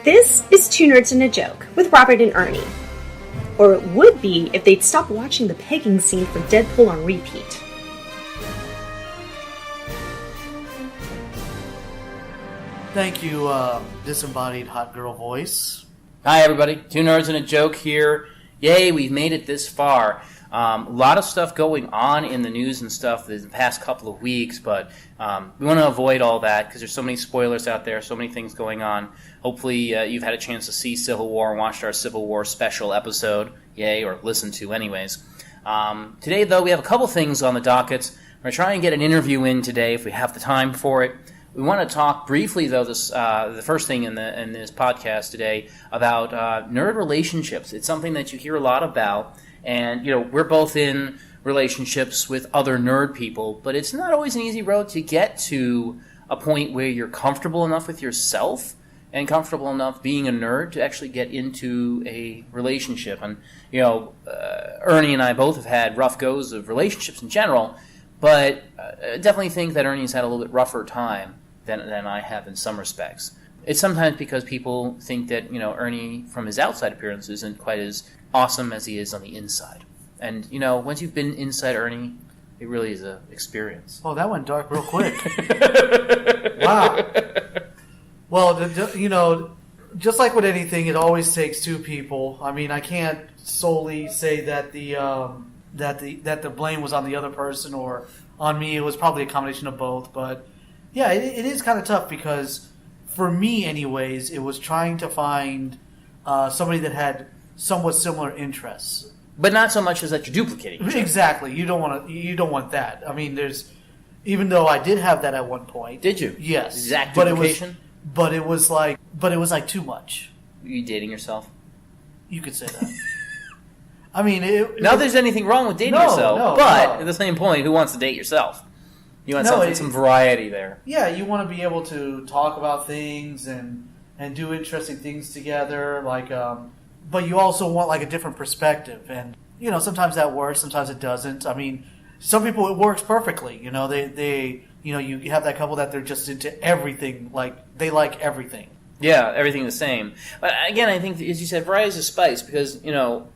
This is Two Nerds and a Joke with Robert and Ernie. Or it would be if they'd stop watching the pegging scene for Deadpool on repeat. Thank you, disembodied hot girl voice. Hi everybody, Two Nerds and a Joke here. Yay, we've made it this far. A lot of stuff going on in the news and stuff the past couple of weeks, but we want to avoid all that because there's so many spoilers out there, so many things going on. Hopefully you've had a chance to see Civil War and watched our Civil War special episode, yay, or listen to anyways. Today, though, we have a couple things on the dockets. We're going to try and get an interview in today if we have the time for it. We want to talk briefly, though, the first thing in this podcast today about nerd relationships. It's something that you hear a lot about. And, you know, we're both in relationships with other nerd people, but it's not always an easy road to get to a point where you're comfortable enough with yourself and comfortable enough being a nerd to actually get into a relationship. And, you know, Ernie and I both have had rough goes of relationships in general, but I definitely think that Ernie's had a little bit rougher time than I have in some respects. It's sometimes because people think that, you know, Ernie, from his outside appearance, isn't quite as awesome as he is on the inside. And, you know, once you've been inside Ernie, it really is an experience. Oh, that went dark real quick. Wow. Well, you know, just like with anything, it always takes two people. I mean, I can't solely say that the blame was on the other person or on me. It was probably a combination of both. But, yeah, it is kind of tough because, for me anyways, it was trying to find somebody that had somewhat similar interests, but not so much as that you're duplicating. Exactly, you don't want that. I mean, even though I did have that at one point. Did you? Yes, exact duplication. But it was like too much. Are you dating yourself? You could say that. I mean, not there's anything wrong with dating yourself, but at the same point, who wants to date yourself? You want some variety there. Yeah, you want to be able to talk about things and do interesting things together, like. But you also want like a different perspective, and you know sometimes that works, sometimes it doesn't. I mean, some people it works perfectly. You know, they you know you have that couple that they're just into everything, like they like everything. Yeah, everything the same. But again, I think as you said, variety is a spice because you know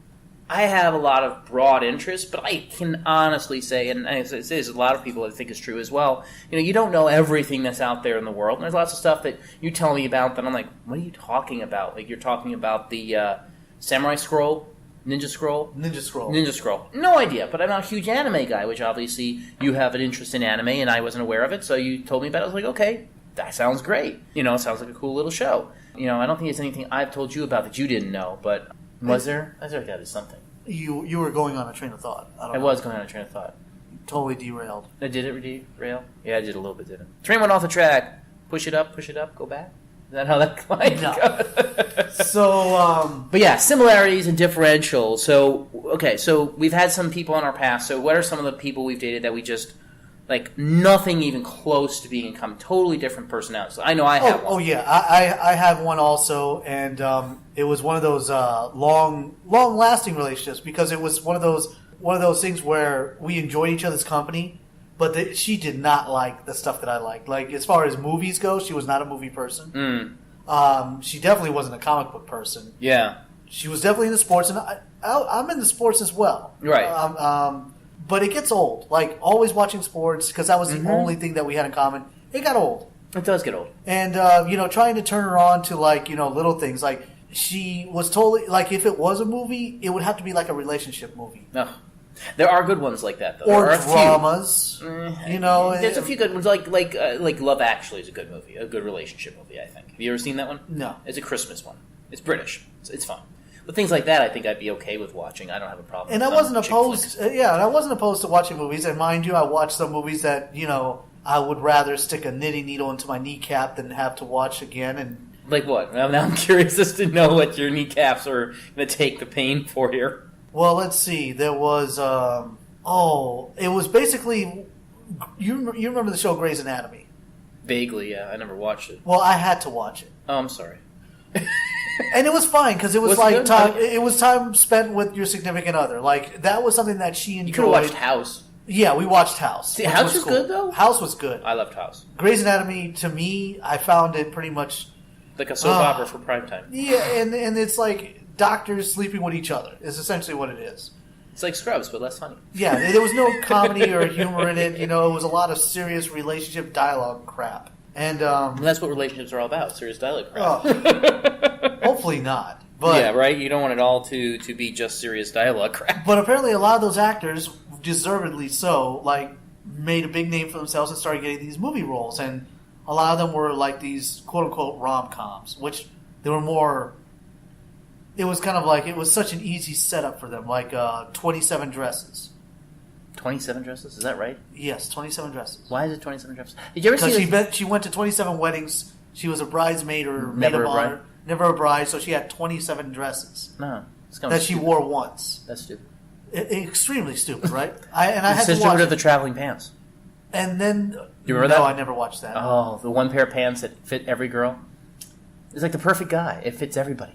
I have a lot of broad interests, but I can honestly say, and there's a lot of people that think is true as well. You know, you don't know everything that's out there in the world. And there's lots of stuff that you tell me about that I'm like, what are you talking about? Like you're talking about the Samurai Scroll? Ninja Scroll? Ninja Scroll. No idea, but I'm not a huge anime guy, which obviously you have an interest in anime, and I wasn't aware of it, so you told me about it. I was like, okay, that sounds great. You know, it sounds like a cool little show. You know, I don't think there's anything I've told you about that you didn't know, but was there? I thought that is something. You were going on a train of thought. I was going on a train of thought. Totally derailed. I did it derail? Yeah, I did a little bit, didn't I? Train went off the track. Push it up, go back. Is that how that goes? No. So, but yeah, similarities and differentials. So, okay, so we've had some people in our past. So what are some of the people we've dated that we just, like, nothing even close to being in common, totally different personalities? I know I have one. Oh, yeah. I have one also, and it was one of those long-lasting relationships because it was one of those things where we enjoyed each other's company, but she did not like the stuff that I liked. Like, as far as movies go, she was not a movie person. She definitely wasn't a comic book person. Yeah. She was definitely into sports, and I'm into sports as well. Right. But it gets old. Like, always watching sports, because that was the only thing that we had in common. It got old. It does get old. And, you know, trying to turn her on to, like, you know, little things. Like, she was totally, like, if it was a movie, it would have to be like a relationship movie. No. There are good ones like that, though. Or dramas. You know. There's a few good ones, like Love Actually is a good movie, a good relationship movie, I think. Have you ever seen that one? No. It's a Christmas one. It's British. It's fun. But things like that, I think I'd be okay with watching. I don't have a problem. And I wasn't opposed. And I wasn't opposed to watching movies. And mind you, I watched some movies that you know I would rather stick a knitting needle into my kneecap than have to watch again. And like what? Now I'm curious as to know what your kneecaps are going to take the pain for here. Well, let's see. There was it was basically you remember the show Grey's Anatomy? Vaguely, yeah. I never watched it. Well, I had to watch it. Oh, I'm sorry. And it was fine because it was like time. It was time spent with your significant other. Like that was something that she enjoyed. You could have watched House. Yeah, we watched House. See, House was good though. House was good. I loved House. Grey's Anatomy, to me, I found it pretty much Like a soap opera for primetime. Yeah, and it's like doctors sleeping with each other is essentially what it is. It's like Scrubs, but less funny. Yeah, there was no comedy or humor in it. It was a lot of serious relationship dialogue crap. And that's what relationships are all about, serious dialogue crap. Hopefully not. But, yeah, right? You don't want it all to be just serious dialogue crap. But apparently a lot of those actors, deservedly so, made a big name for themselves and started getting these movie roles. And a lot of them were these quote-unquote rom-coms, which they were more... It was kind of it was such an easy setup for them, 27 Dresses. 27 Dresses? Is that right? Yes, 27 Dresses. Why is it 27 Dresses? Did you ever see Because she went to 27 weddings, she was a bridesmaid or maid of honor. Never a bride, so she had 27 dresses. No. That she wore once. That's stupid. Extremely stupid, right? I had to watch Sisterhood of the Traveling Pants. And then... You remember that? No, I never watched that. Oh, the one pair of pants that fit every girl? It's like the perfect guy. It fits everybody.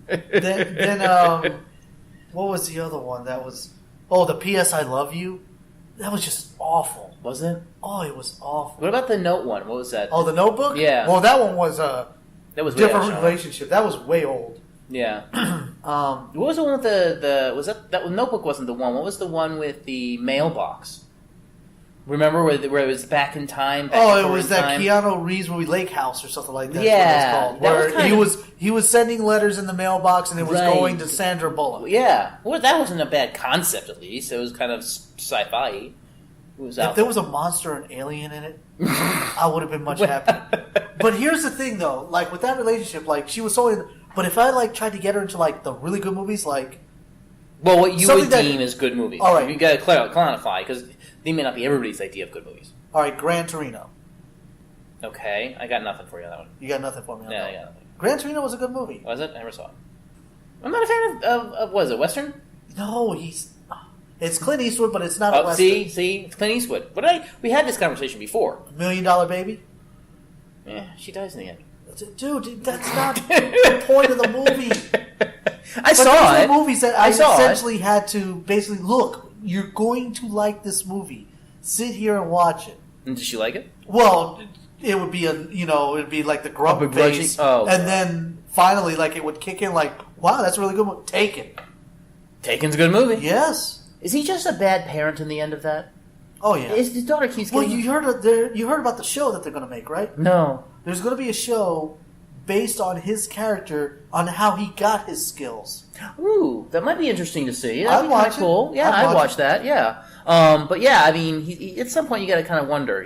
then what was the other one? That was... Oh, the P.S. I Love You? That was just awful. Was it? Oh, it was awful. What about the Note one? What was that? Oh, the Notebook? Yeah. Well, that one was a different way relationship. That was way old. Yeah. What was the one with the was that Notebook wasn't the one. What was the one with the mailbox? Remember where it was back in time? It was that Keanu Reeves movie, Lake House or something like that. Yeah, where he was sending letters in the mailbox and it was going to Sandra Bullock. Yeah, well, that wasn't a bad concept. At least it was kind of sci-fi. If there was a monster or an alien in it, I would have been much happier. But here's the thing, though. With that relationship, she was so in... But if I, tried to get her into, the really good movies, Well, what you would deem as good movies. All right. You got to quantify, because they may not be everybody's idea of good movies. All right, Gran Torino. Okay, I got nothing for you on that one. You got nothing for me on that I one? got nothing. Gran Torino was a good movie. Was it? I never saw it. I'm not a fan of what is it, Western? No, it's Clint Eastwood, but it's not a Western. See, it's Clint Eastwood. We had this conversation before. $1 Million Baby? Yeah, she dies in the end. Dude, that's not the point of the movie. I saw it. Movies that I essentially had to basically look. You're going to like this movie. Sit here and watch it. And did she like it? Well, it would be like the grump face, then finally, it would kick in. Wow, that's a really good movie. Taken. Taken's a good movie. Yes. Is he just a bad parent in the end of that? Oh yeah. His daughter keeps getting... Well, you heard about the show that they're going to make, right? No. There's going to be a show based on his character, on how he got his skills. Ooh, that might be interesting to see. I'd watch it. Cool. Yeah, I'd watch that. Yeah. But yeah, I mean, at some point you got to kind of wonder,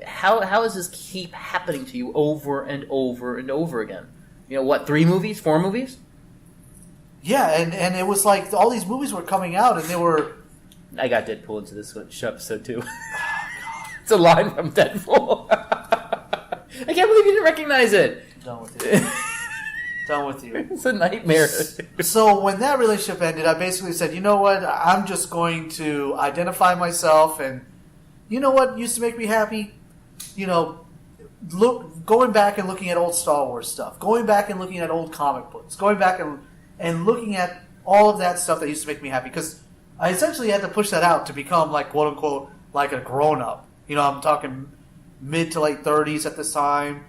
how does this keep happening to you over and over and over again? 3 movies, 4 movies? Yeah, and it was all these movies were coming out, and they were... I got Deadpool into this episode too. It's a line from Deadpool. I can't believe you didn't recognize it. Done with you. Done with you. It's a nightmare. So when that relationship ended, I basically said, you know what? I'm just going to identify myself, and you know what used to make me happy? Going back and looking at old Star Wars stuff, going back and looking at old comic books, going back and looking at all of that stuff that used to make me happy, because I essentially had to push that out to become quote unquote a grown up. I'm talking mid to late 30s at this time.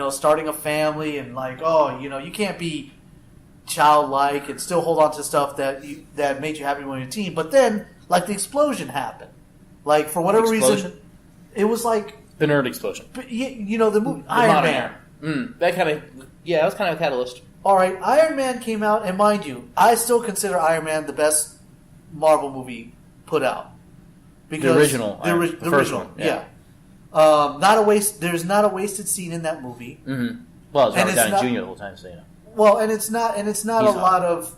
Starting a family and you can't be childlike and still hold on to stuff that made you happy when you were a teen. But then the explosion happened. For whatever reason, it was the nerd explosion. The movie Iron Man. That was kind of a catalyst. All right, Iron Man came out, and mind you, I still consider Iron Man the best Marvel movie put out. Because the original, the first one, yeah. Not a waste. There's not a wasted scene in that movie. Mm-hmm. Well, it's Robert Downey Jr. the whole time, so Well, and it's not a lot of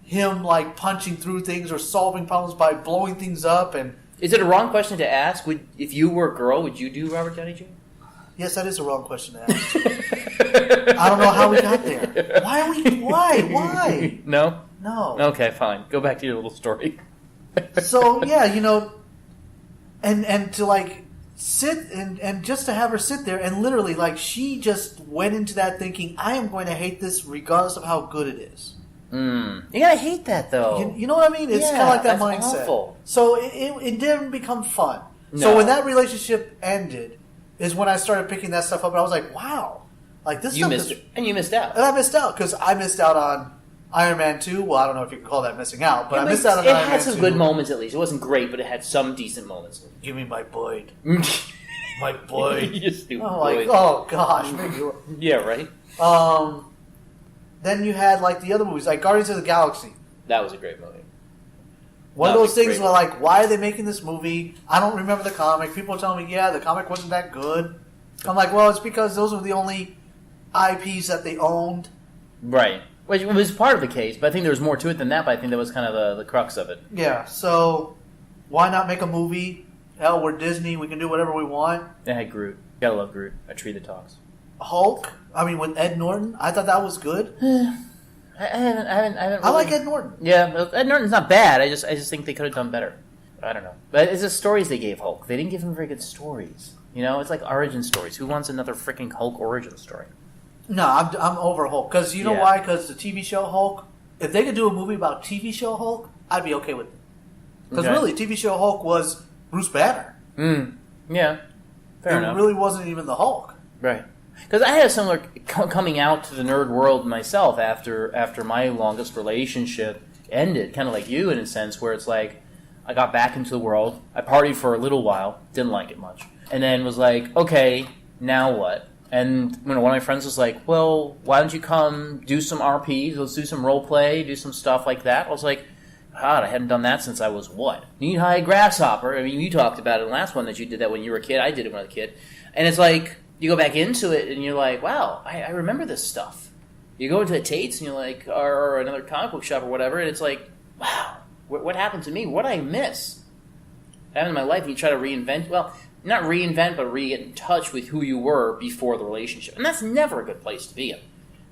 him punching through things or solving problems by blowing things up. And is it a wrong question to ask? If you were a girl, would you do Robert Downey Jr.? Yes, that is a wrong question to ask. I don't know how we got there. Why? No. Okay, fine. Go back to your little story. So yeah, and to sit and just to have her sit there and literally she just went into that thinking, I am going to hate this regardless of how good it is. You gotta hate that though. You know what I mean? It's kind of like that mindset. Awful. So it didn't become fun. No. So when that relationship ended is when I started picking that stuff up, and I was like, wow, Like this You stuff missed is, it, and you missed out. and I missed out because I missed out on Iron Man 2. Well, I don't know if you can call that missing out, but Yeah, I missed out on it Iron Man 2. had some good moments at least. It wasn't great, but it had some decent moments. Give me my Boyd. My Boyd. You stupid I'm like, boy. oh gosh. Maybe you're... Yeah, right? Then you had like the other movies, like Guardians of the Galaxy. That was a great movie. One That of was those a things great where like, why are they making this movie? I don't remember the comic. People are telling me, yeah, the comic wasn't that good. I'm like, well, it's because those were the only IPs that they owned. Right. Which was part of the case, but I think there was more to it than that, but I think that was kind of the crux of it. Yeah, so why not make a movie? Hell, we're Disney. We can do whatever we want. It had Groot. Gotta love Groot. A tree that talks. Hulk. I mean, with Ed Norton, I thought that was good. I haven't really... I like Ed Norton. Yeah, Ed Norton's not bad. I just think they could have done better. I don't know. But it's the stories they gave Hulk. They didn't give him very good stories. You know, it's like origin stories. Who wants another freaking Hulk origin story? No, I'm over Hulk. Because you know Yeah. why? Because the TV show Hulk, if they could do a movie about TV show Hulk, I'd be okay with it. Because Okay. really, TV show Hulk was Bruce Banner. Yeah. Fair enough. It really wasn't even the Hulk. Right. Because I had a similar coming out to the nerd world myself after my longest relationship ended, kind of like you in a sense, where it's like I got back into the world. I partied for a little while, didn't like it much, and then was like, okay, now what? And one of my friends was like, well, why don't you come do some RPs? Let's do some role play, do some stuff like that. I was like, God, I hadn't done that since I was what? Knee-high grasshopper. I mean, you talked about it in the last one that you did that when you were a kid. I did it when I was a kid. And it's like, you go back into it and you're like, wow, I remember this stuff. You go into the Tate's and you're like, or another comic book shop or whatever, and it's like, wow, what happened to me? What did I miss? Happened in my life, and you try to reinvent, well, not reinvent, but get in touch with who you were before the relationship. And that's never a good place to be in.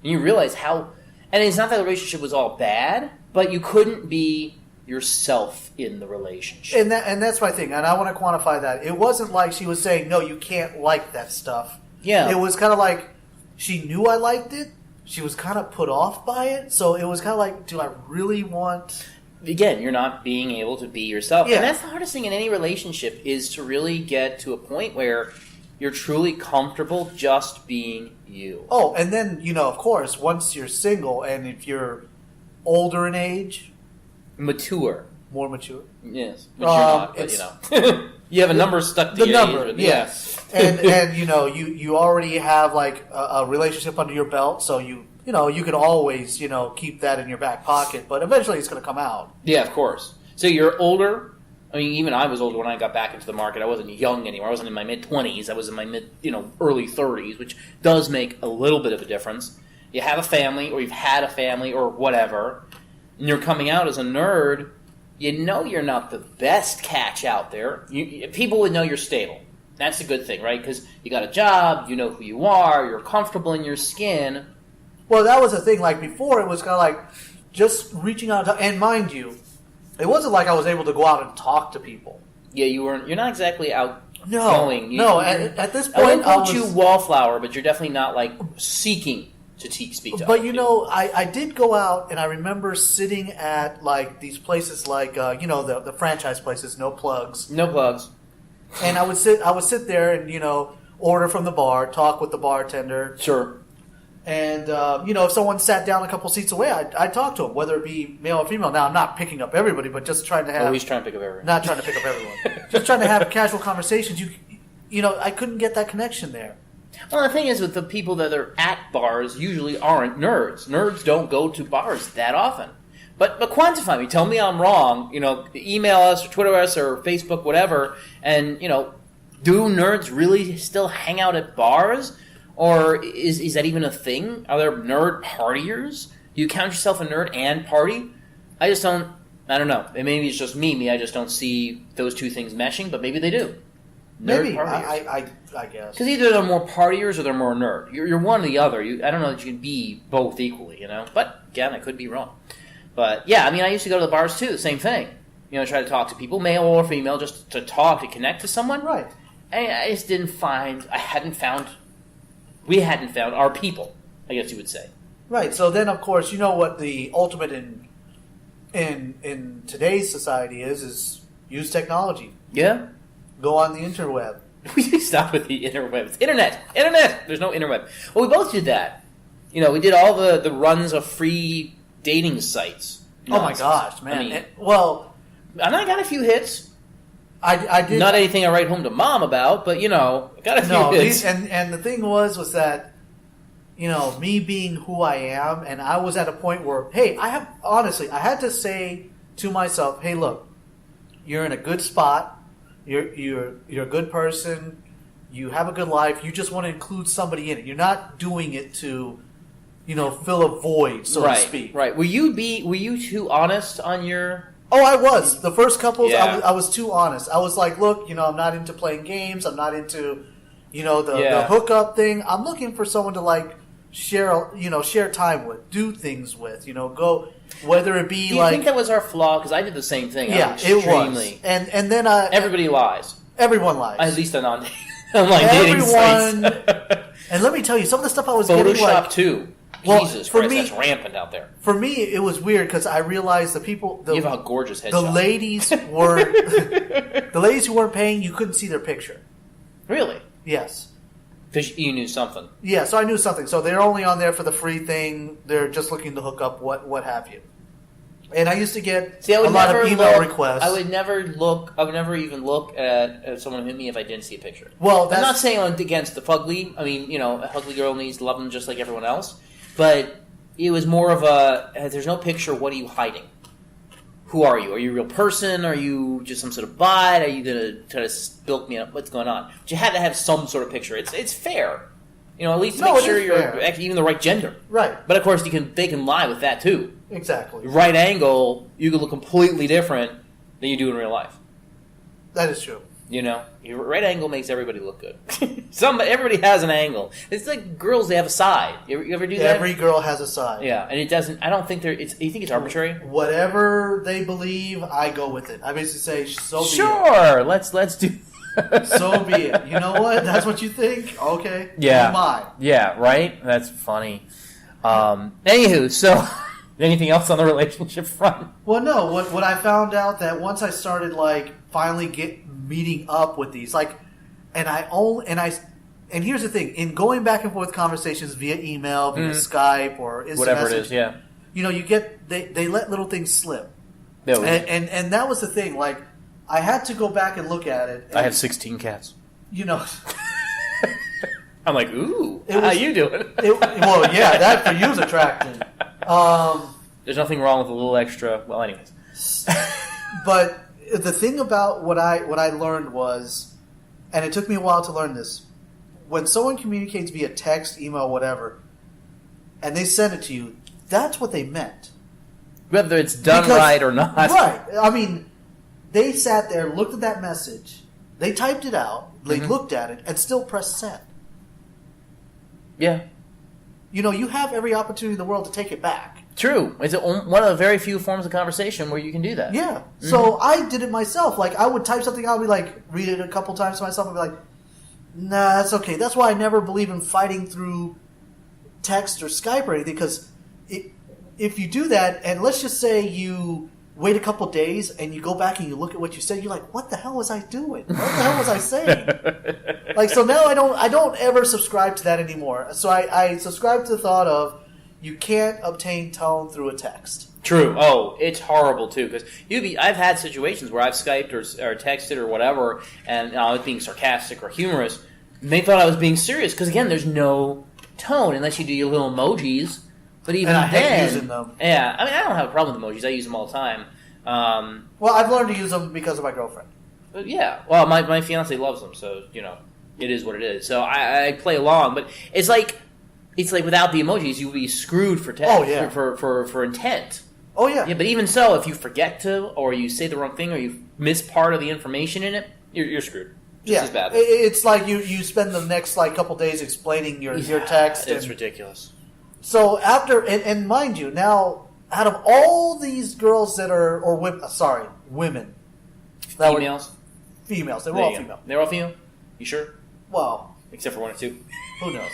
And you realize how, and it's not that the relationship was all bad, but you couldn't be yourself in the relationship. And that's my thing. And I want to quantify that. It wasn't like she was saying, no, you can't like that stuff. Yeah. It was kind of like she knew I liked it. She was kind of put off by it. So it was kind of like, do I really want... Again, you're not being able to be yourself. Yeah. And that's the hardest thing in any relationship is to really get to a point where you're truly comfortable just being you. Oh, and then, you know, of course, once you're single and if you're older in age... Mature. More mature. Yes. Which you're not, but you know. You have a number stuck to the your number, age. But yes. and you know, you already have like a relationship under your belt, so you know, you can always, you know, keep that in your back pocket, but eventually it's going to come out. Yeah, of course. So you're older. I mean, even I was older when I got back into the market. I wasn't young anymore. I wasn't in my mid-20s. I was in my early 30s, which does make a little bit of a difference. You have a family, or you've had a family, or whatever, and you're coming out as a nerd, you know you're not the best catch out there. People would know you're stable. That's a good thing, right? Because you got a job, you know who you are, you're comfortable in your skin. Well, that was the thing. Like, before, it was kind of like just reaching out. And mind you, it wasn't like I was able to go out and talk to people. Yeah, you're not exactly out No. going. At this I point, wouldn't I call was... you wallflower, but you're definitely not, like, seeking to speak to But, other you people. know, I did go out, and I remember sitting at, like, these places like, you know, the franchise places, no plugs. No plugs. And I would sit there and, you know, order from the bar, talk with the bartender. Sure. And, you know, if someone sat down a couple seats away, I'd talk to them, whether it be male or female. Now, I'm not picking up everybody, but just trying to have... Always trying to pick up everyone. Not trying to pick up everyone. Just trying to have casual conversations. You know, I couldn't get that connection there. Well, the thing is, with the people that are at bars usually aren't nerds. Nerds don't go to bars that often. But quantify me. Tell me I'm wrong. You know, email us or Twitter us or Facebook, whatever. And, you know, do nerds really still hang out at bars? Or is that even a thing? Are there nerd partiers? Do you count yourself a nerd and party? I don't know. Maybe it's just me. I just don't see those two things meshing, but maybe they do. Maybe. Partiers. I guess. Because either they're more partiers or they're more nerd. You're one or the other. I don't know that you can be both equally, you know? But, again, I could be wrong. But, yeah, I mean, I used to go to the bars, too. The same thing. You know, try to talk to people, male or female, just to talk, to connect to someone. Right. And I just we hadn't found our people, I guess you would say. Right. So then, of course, you know what the ultimate in today's society is use technology. Yeah? Go on the interweb. We stopped with the interwebs. Internet! There's no interweb. Well, we both did that. You know, we did all the runs of free dating sites. Oh my gosh, man. I mean, and I got a few hits. I did not anything I write home to mom about, but I got a few hits. And the thing was that, me being who I am, and I was at a point where, hey, I had to say to myself, hey, look, you're in a good spot. You're a good person. You have a good life. You just want to include somebody in it. You're not doing it to, fill a void, so to speak. Right. Were you too honest on your? Oh, I was. The first couples, Yeah. I was too honest. I was like, look, I'm not into playing games. I'm not into, the hookup thing. I'm looking for someone to share time with, do things with, go, whether it be Do you think that was our flaw? Because I did the same thing. Yeah, it was. And then everybody lies. Everyone lies. At least on online dating sites. And let me tell you, some of the stuff I was Photoshop getting like too. Well, Jesus for Christ, me- that's rampant out there. for me, it was weird because I realized You have a gorgeous the headshot. ladies were the ladies who weren't paying. You couldn't see their picture. Really? Yes. Because you knew something. Yeah, so I knew something. So they're only on there for the free thing. They're just looking to hook up, what have you. And I used to get See, I would a lot never of email look, requests. I would never even look at someone who hit me if I didn't see a picture. Well, I'm not saying I'm against the fugly. I mean, a ugly girl needs to love them just like everyone else. But it was more of there's no picture, what are you hiding? Who are you? Are you a real person? Are you just some sort of bot? Are you going to try to bilk me up? What's going on? But you had to have some sort of picture. It's fair. At least No, make it sure is you're fair. actually even the right gender. Right. But of course, they can lie with that too. Exactly. Right angle, you can look completely different than you do in real life. That is true. Your right angle makes everybody look good. Everybody has an angle. It's like girls; they have a side. You ever do that? Every girl has a side. Yeah, and it doesn't. I don't think they're. You think it's arbitrary? Whatever they believe, I go with it. I basically say, so be Sure, let's do. it. So be it. You know what? That's what you think? Okay. Yeah. Oh my. Yeah, right. That's funny. Anywho, so anything else on the relationship front? Well, no. What I found out that once I started finally meeting up with these and here's the thing: in going back and forth conversations via email, via Skype, or instant Whatever message, it is, yeah. you get they let little things slip, There we go. and that was the thing. I had to go back and look at it. And, I have 16 cats. I'm like, ooh, how you doing? Well, yeah, that for you is attractive. There's nothing wrong with a little extra. Well, anyways. But the thing about what I learned was, and it took me a while to learn this, when someone communicates via text, email, whatever, and they send it to you, that's what they meant. Whether it's done right or not. Right. I mean, they sat there, looked at that message, they typed it out, they looked at it, and still pressed send. Yeah. You have every opportunity in the world to take it back. True. It's one of the very few forms of conversation where you can do that. Yeah. So I did it myself. I would type something out, read it a couple times to myself, and be like, nah, that's okay. That's why I never believe in fighting through text or Skype or anything, because if you do that, and let's just say you wait a couple days and you go back and you look at what you said, you're like, what the hell was I doing? What the hell was I saying? So now I don't ever subscribe to that anymore. So I subscribe to the thought of, you can't obtain tone through a text. True. Oh, it's horrible too, because I've had situations where I've Skyped or texted or whatever, and I was being sarcastic or humorous, and they thought I was being serious, because again, there's no tone unless you do your little emojis. But even And I hate then, using them. Yeah, I mean, I don't have a problem with emojis. I use them all the time. Well, I've learned to use them because of my girlfriend. But yeah, well, my fiance loves them, so it is what it is. So I play along, but it's like without the emojis, you would be screwed for text. Oh, yeah. For intent. Oh, yeah. Yeah, but even so, if you forget to, or you say the wrong thing, or you miss part of the information in it, you're screwed. Just as bad. It's like you spend the next couple days explaining your text. It's ridiculous. So after, and mind you, now out of all these girls that are, or women, that Females? females, they were all female. They're all female? You sure? Well, Except for one or two. who knows?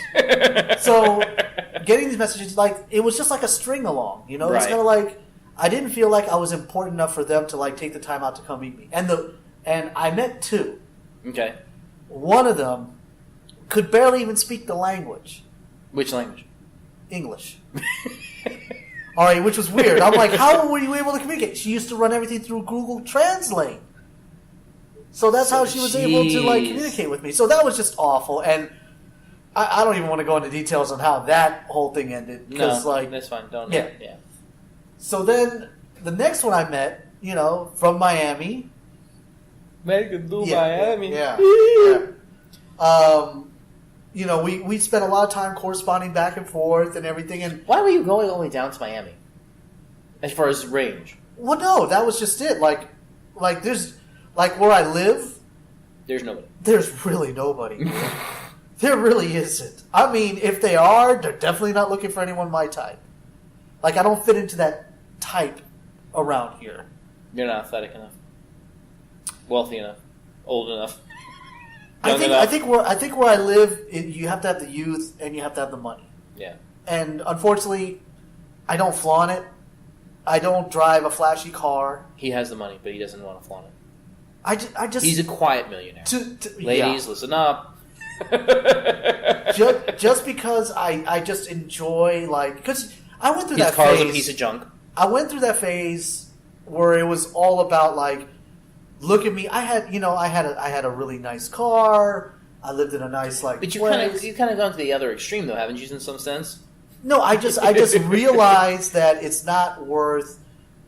So getting these messages, it was just like a string along. It's Right. kind of I didn't feel like I was important enough for them to take the time out to come meet me. And I met two. Okay. one of them could barely even speak the language. Which language? English. All right, which was weird. I'm like, how were you able to communicate? She used to run everything through Google Translate. So that's how she was able to like communicate with me. So that was just awful. And I don't even want to go into details on how that whole thing ended. No, like, that's fine. Don't. Yeah. Yeah. So then the next one I met, from Miami. Miami. Yeah. We spent a lot of time corresponding back and forth and everything. And why were you going all the way down to Miami? As far as range? Well, no, that was just it. Like there's where I live. There's nobody. There's really nobody. There really isn't. I mean, if they are, they're definitely not looking for anyone my type. Like, I don't fit into that type around here. You're not athletic enough, wealthy enough, old enough. I think where I live, you have to have the youth and you have to have the money. Yeah. And unfortunately, I don't flaunt it. I don't drive a flashy car. He has the money, but he doesn't want to flaunt it. I just He's a quiet millionaire. Ladies, listen up. just because I just enjoy, because I went through His that car's phase. a piece of junk. I went through that phase where it was all about look at me. I had a really nice car. I lived in a nice But you place. kind of gone to the other extreme though, haven't you? In some sense. No, I just realized that it's not worth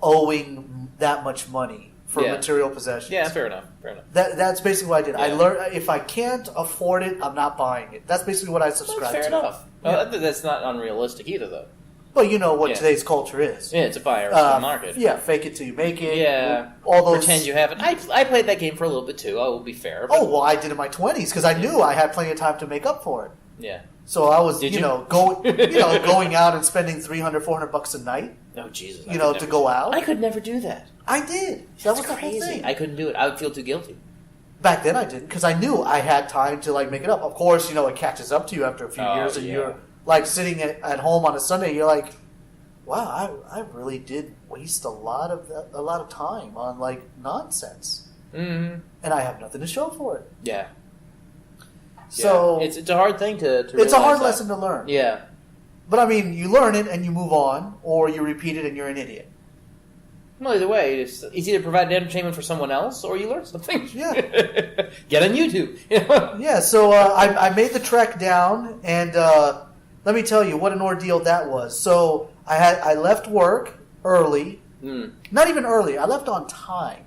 owing that much money for material possessions. Yeah, fair enough. That's basically what I did. Yeah. I learned if I can't afford it, I'm not buying it. That's basically what I subscribe fair to. enough. Yeah. That's not unrealistic either, though. But you know what today's culture is. Yeah, it's a buyer's market. Yeah, fake it till you make it. Yeah, all those. Pretend you haven't. I played that game for a little bit too. I will be fair. But... Oh well, I did it in my 20s because I knew I had plenty of time to make up for it. Yeah. So I was, Did you? going out and spending $300-$400 a night. Oh Jesus! To go out. I could never do that. I did. That was crazy. The whole thing. I couldn't do it. I would feel too guilty. Back then I didn't because I knew I had time to make it up. Of course, it catches up to you after a few years, and you're sitting at home on a Sunday. You're like, wow, I really did waste a lot of time on nonsense, and I have nothing to show for it. Yeah. So it's a hard thing to it's a hard that. lesson to learn. Yeah. But I mean, you learn it and you move on, or you repeat it and you're an idiot. Well, either way, it's either provide entertainment for someone else or you learn something. Yeah. Get on YouTube. Yeah, so I made the trek down, and let me tell you what an ordeal that was. So I left work early. Not even early. I left on time.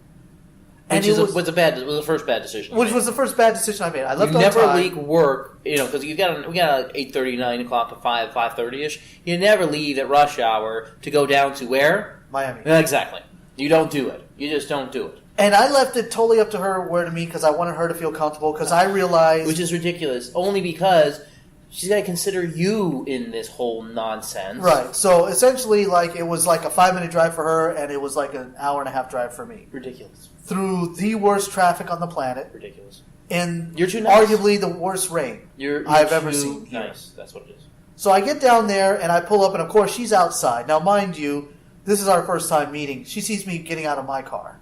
Which was the first bad decision. Which was the first bad decision I made. I left you on never time. leave work, because we got 8:30, 9 o'clock to 5:30ish. You never leave at rush hour to go down to where? Miami. Exactly. You don't do it. You just don't do it. And I left it totally up to her where to me because I wanted her to feel comfortable because I realized... Which is ridiculous. Only because she's got to consider you in this whole nonsense. Right. So essentially, it was a 5-minute drive for her and it was an hour and a half drive for me. Ridiculous. Through the worst traffic on the planet. Ridiculous. And you're too nice. Arguably the worst rain you're I've ever seen. Nice. That's what it is. So I get down there and I pull up and of course she's outside. Now mind you, this is our first time meeting. She sees me getting out of my car.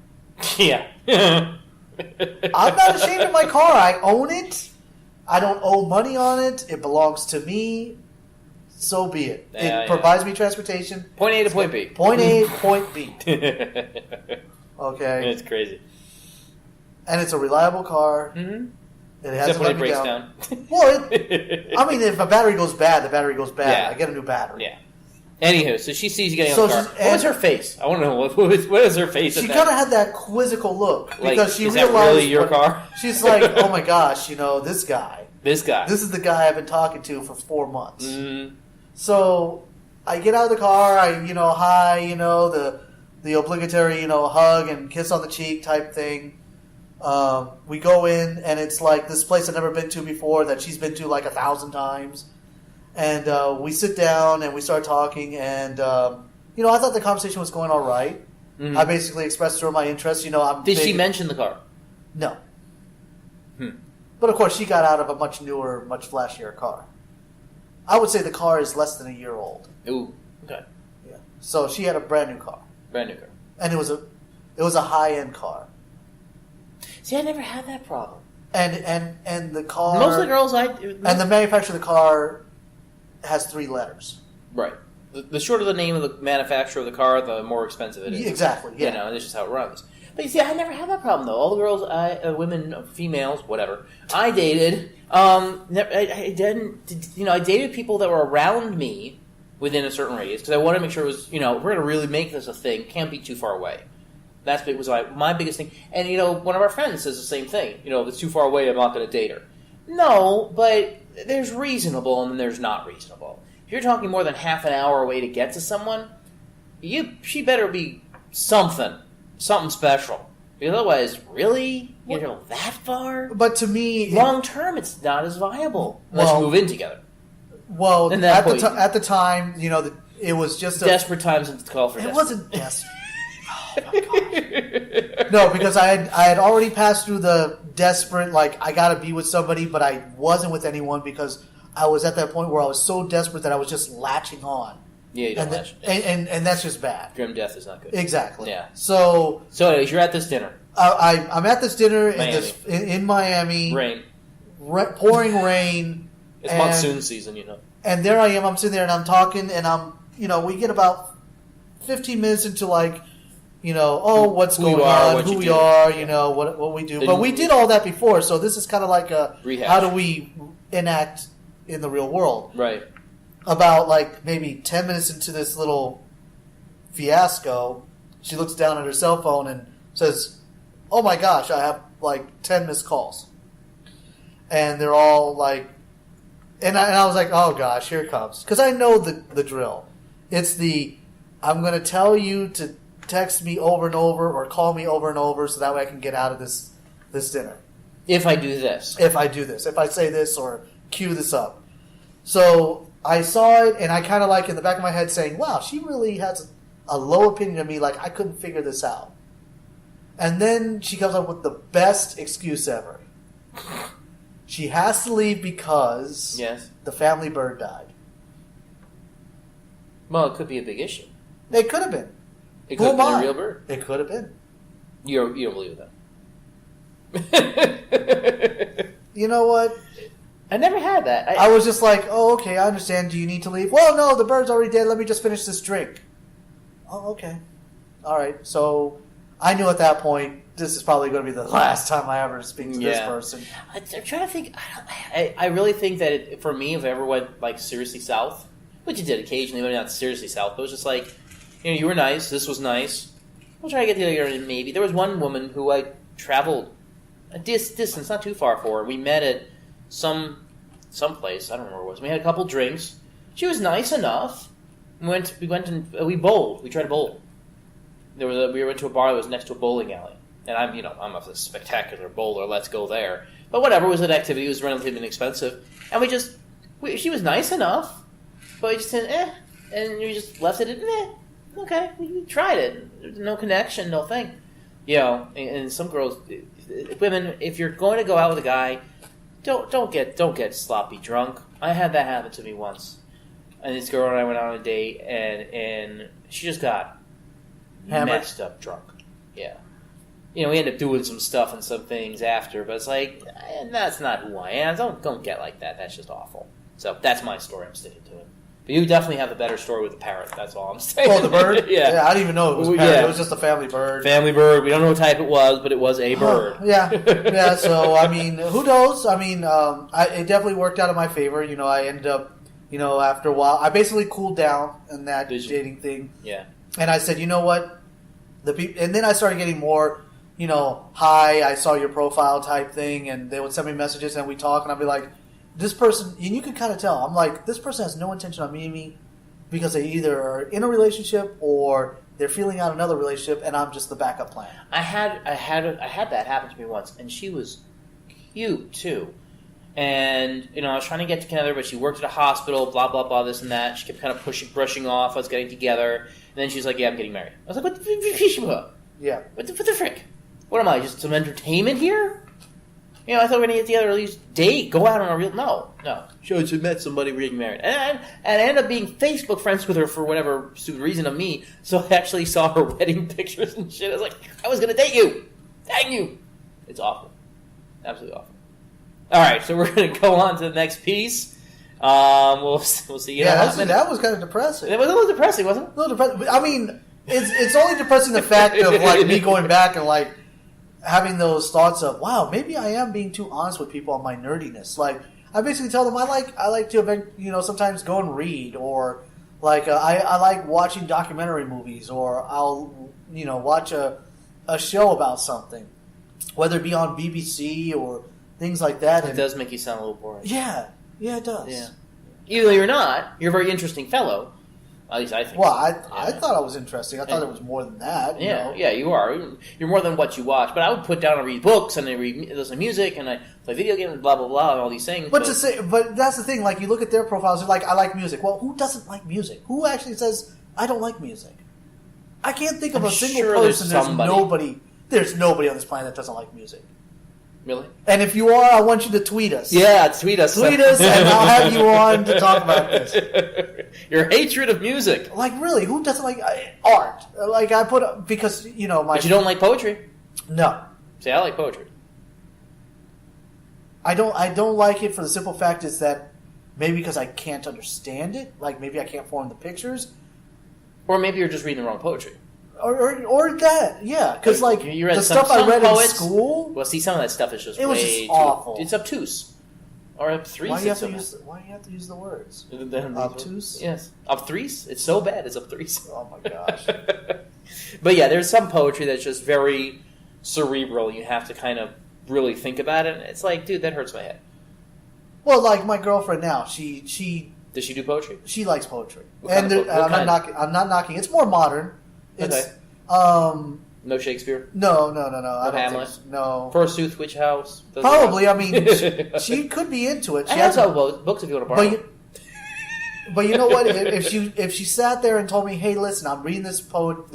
Yeah. I'm not ashamed of my car. I own it. I don't owe money on it. It belongs to me. So be it. It provides me transportation. Point A to point B. Point A, point B. Okay. It's crazy. And it's a reliable car. Mm-hmm. It has when it breaks down. Well, if a battery goes bad, the battery goes bad. Yeah. I get a new battery. Yeah. Anywho, so she sees you getting on the car. What was her face? I want to know what is her face. She kind of had that quizzical look because she is realized that really your car? She's like, oh my gosh, this guy. This guy. This is the guy I've been talking to for 4 months. Mm-hmm. So I get out of the car. I hi, the obligatory hug and kiss on the cheek type thing. We go in and it's this place I've never been to before that she's been to 1,000 times. And we sit down and we start talking, and I thought the conversation was going all right. Mm-hmm. I basically expressed to her my interest. Did she mention the car? No. But of course, she got out of a much newer, much flashier car. I would say the car is less than a year old. Ooh, okay. Yeah. So she had a brand new car. Brand new car. And it was a high end car. See, I never had that problem. And the car. Most of the girls and the manufacturer of the car has 3 letters. Right. The shorter the name of the manufacturer of the car, the more expensive it is. Exactly. Yeah. You know, that's just how it runs. But you see, I never had that problem though. All the girls, women, females, whatever, I dated, I dated people that were around me within a certain radius because I wanted to make sure it was, if we're going to really make this a thing, can't be too far away. Was my biggest thing. And one of our friends says the same thing. If it's too far away, I'm not going to date her. No, but there's reasonable and then there's not reasonable. If you're talking more than half an hour away to get to someone, she better be something special. Because otherwise, really? You go that far? But to me... Long term, it's not as viable. Unless you move in together. Well, at the time, it was just desperate times to call for desperate. It wasn't desperate. Oh, my gosh. No, because I had already passed through the desperate, I got to be with somebody, but I wasn't with anyone because I was at that point where I was so desperate that I was just latching on. Yeah, you don't latch. And that's just bad. Grim death is not good. Exactly. Yeah. So anyways, you're at this dinner. I'm at this dinner in Miami. Rain. Pouring rain. It's monsoon season, And there I am. I'm sitting there and I'm talking and we get about 15 minutes into what's going on, who we are, what we do. But we did all that before, so this is kind of like a rehash. How do we enact in the real world? Right. About maybe 10 minutes into this little fiasco, she looks down at her cell phone and says, "Oh my gosh, I have 10 missed calls." And they're all and I was like, "Oh gosh, here it comes." Because I know the drill. It's I'm going to tell you to text me over and over or call me over and over so that way I can get out of this dinner. If I do this. If I do this. If I say this or cue this up. So I saw it and I kind of in the back of my head saying, wow, she really has a low opinion of me. I couldn't figure this out. And then she comes up with the best excuse ever. She has to leave because the family bird died. Well, it could be a big issue. It could have been. It could have been a real bird. It could have been. You don't believe that? You know what? I never had that. I was just oh, okay, I understand. Do you need to leave? Well, no, the bird's already dead. Let me just finish this drink. Oh, okay. All right. So I knew at that point this is probably going to be the last time I ever speak to this person. I'm trying to think. I really think that for me, if I ever went seriously south, which it did occasionally, but not seriously south, but it was just you were nice. This was nice. We'll try to get together. Maybe there was one woman who I traveled a distance, not too far for her. We met at some place. I don't remember where it was. We had a couple drinks. She was nice enough. We went and we bowled. We tried to bowl. We went to a bar that was next to a bowling alley, and I'm a spectacular bowler. Let's go there. But whatever, it was an activity. It was relatively inexpensive, and she was nice enough, but we just said and we just left it at okay, we tried it. No connection, no thing. And some girls, women, if you're going to go out with a guy, don't get sloppy drunk. I had that happen to me once. And this girl and I went out on a date, and she just got messed up drunk. Yeah. We ended up doing some stuff and some things after, but it's that's not who I am. Don't get like that. That's just awful. So that's my story. I'm sticking to it. But you definitely have a better story with the parrot. That's all I'm saying. Oh, the bird? Yeah. I didn't even know it was a parrot. Yeah. It was just a family bird. Family bird. We don't know what type it was, but it was a bird. Yeah. Yeah, so, who knows? It definitely worked out in my favor. I ended up, after a while, I basically cooled down in that dating thing. Yeah. And I said, you know what? And then I started getting more, hi, I saw your profile type thing, and they would send me messages, and we talk, and I'd be like, this person, and you can kind of tell, I'm this person has no intention on meeting me because they either are in a relationship or they're feeling out another relationship, and I'm just the backup plan. I had that happen to me once, and she was cute too. And I was trying to get together, but she worked at a hospital, blah blah blah, this and that. She kept kind of brushing off us getting together, and then she's like, "Yeah, I'm getting married." I was like, "What the Yeah. What the frick? What am I? Just some entertainment here?" I thought we were going to get together, at least date, go out on a real... No. She met somebody, we're getting married. And I ended up being Facebook friends with her for whatever stupid reason of me, so I actually saw her wedding pictures and shit. I was like, I was going to date you! Dang you! It's awful. Absolutely awful. All right, so we're going to go on to the next piece. We'll see. That was kind of depressing. It was a little depressing, wasn't it? A little depressing. I mean, it's only depressing the fact of like me going back and like having those thoughts of, wow, maybe I am being too honest with people on my nerdiness. Like, I basically tell them I like to sometimes go and read, or like I like watching documentary movies, or I'll watch a show about something, whether it be on BBC or things like that. It does make you sound a little boring. Yeah, it does. Yeah. Even though you're not, you're a very interesting fellow. At least I think. Well, I thought I was interesting. I thought it was more than that. Yeah, you are. You're more than what you watch. But I would put down and read books, and I listen to music, and I play video games, blah blah blah, and all these things. But that's the thing. Like, you look at their profiles, they're like, I like music. Well, who doesn't like music? Who actually says I don't like music? I can't think of a single person. There's nobody on this planet that doesn't like music. Really? And if you are, I want you to tweet us. Yeah, tweet us. Tweet us, and I'll have you on to talk about this. Your hatred of music. Like, really, who doesn't like art? Like, I put because my. But you don't like poetry? No. See, I like poetry. I don't like it for the simple fact is that maybe because I can't understand it. Like, maybe I can't form the pictures. Or maybe you're just reading the wrong poetry. Or that, yeah, because like you read the stuff I read poets, in school. Well, see, some of that stuff is just it was just awful. It's obtuse or obtuse. Why do you have to use the words? Obtuse? Yes, obtuse. It's so bad. It's obtuse. Oh my gosh! But yeah, there's some poetry that's just very cerebral. You have to kind of really think about it. It's like, dude, that hurts my head. Well, like my girlfriend now, she does she do poetry? She likes poetry, and I'm not knocking. It's more modern. It's, okay. No Shakespeare? No. No Hamlet? No. Forsooth, which house? Probably. I mean, she could be into it. She has all books if you want to borrow. But you know what? If she sat there and told me, "Hey, listen, I'm reading this book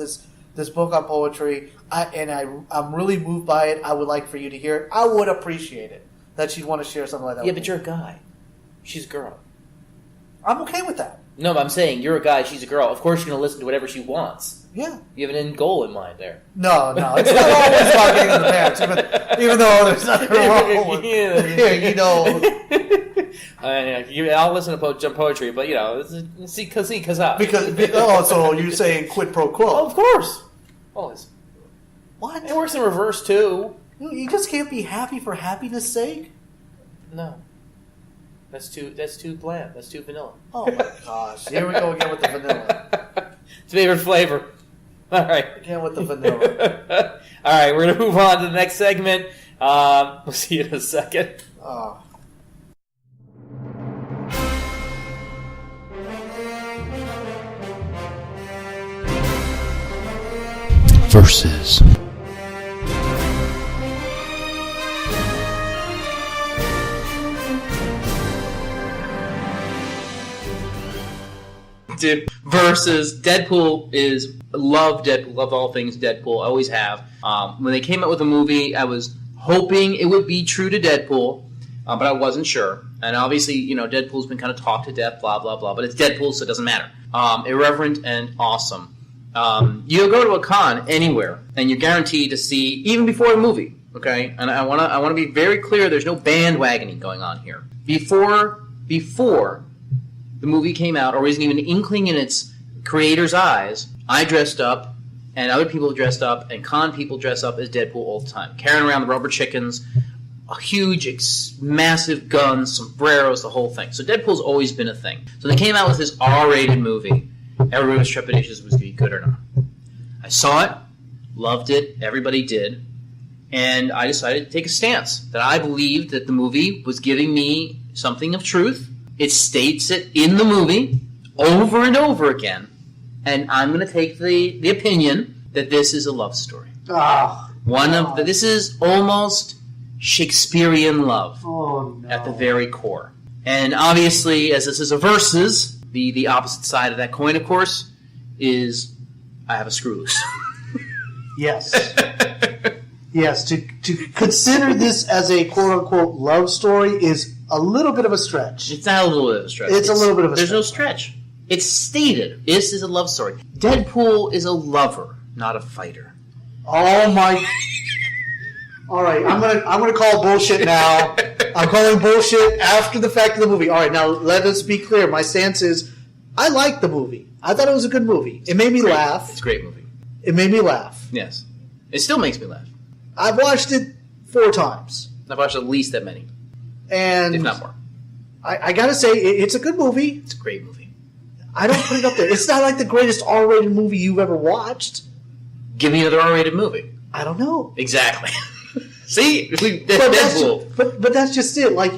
on poetry, I'm really moved by it. I would like for you to hear it." I would appreciate it that she'd want to share something like that. Yeah, but you're a guy. She's a girl. I'm okay with that. No, but I'm saying you're a guy. She's a girl. Of course, you're going to listen to whatever she wants. Yeah. You have an end goal in mind there. No. It's not always about getting to the parents, even though there's nothing wrong with it. I'll listen to poetry, but, cause out. Because, so you're saying quid pro quo. Oh, of course. Always. What? It works in reverse, too. You just can't be happy for happiness' sake? No. That's too bland. That's too vanilla. Oh, my gosh. Here we go again with the vanilla. It's favorite flavor. All right. Again with the vanilla. All right, we're going to move on to the next segment. We'll see you in a second. Oh. Versus. Versus Deadpool love Deadpool, love all things Deadpool, I always have. When they came out with a movie, I was hoping it would be true to Deadpool, but I wasn't sure. And obviously, Deadpool's been kind of talked to death, blah, blah, blah, but it's Deadpool, so it doesn't matter. Irreverent and awesome. You go to a con anywhere, and you're guaranteed to see, even before a movie, okay? And I want to be very clear, there's no bandwagoning going on here. Before the movie came out, or wasn't even an inkling in its creator's eyes, I dressed up, and other people dressed up, and con people dress up as Deadpool all the time. Carrying around the rubber chickens, a huge, massive guns, sombreros, the whole thing. So Deadpool's always been a thing. So they came out with this R-rated movie. Everybody was trepidatious was it good or not. I saw it, loved it, everybody did, and I decided to take a stance that I believed that the movie was giving me something of truth. It states it in the movie over and over again, and I'm going to take the opinion that this is a love story. This is almost Shakespearean love at the very core. And obviously, as this is a versus, the opposite side of that coin, of course, is I have a screw loose. Yes. Yes, to consider this as a quote-unquote love story is a little bit of a stretch. It's not a little bit of a stretch. It's a little bit of a stretch. There's no stretch. It's stated. This is a love story. Deadpool is a lover, not a fighter. Oh my... All right, I'm gonna call bullshit now. I'm calling bullshit after the fact of the movie. All right, now let us be clear. My stance is, I liked the movie. I thought it was a good movie. It made me laugh. It's a great movie. It made me laugh. Yes. It still makes me laugh. I've watched it 4 times. I've watched at least that many, And if not more. I gotta say, it's a good movie. It's a great movie. I don't put it up there. It's not like the greatest R-rated movie you've ever watched. Give me another R-rated movie. I don't know. Exactly. See? Deadpool. But that's just it. Like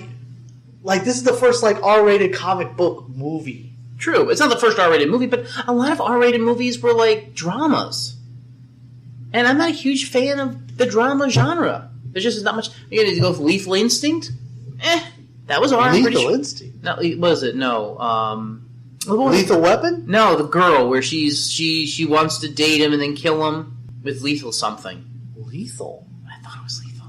this is the first R-rated comic book movie. True. It's not the first R-rated movie, but a lot of R-rated movies were dramas. And I'm not a huge fan of the drama genre. There's just not much. You gotta go with Lethal Instinct? That was R. Lethal Instinct? No, was it? No. Lethal Weapon? No, the girl where she wants to date him and then kill him with lethal something. Lethal? I thought it was lethal.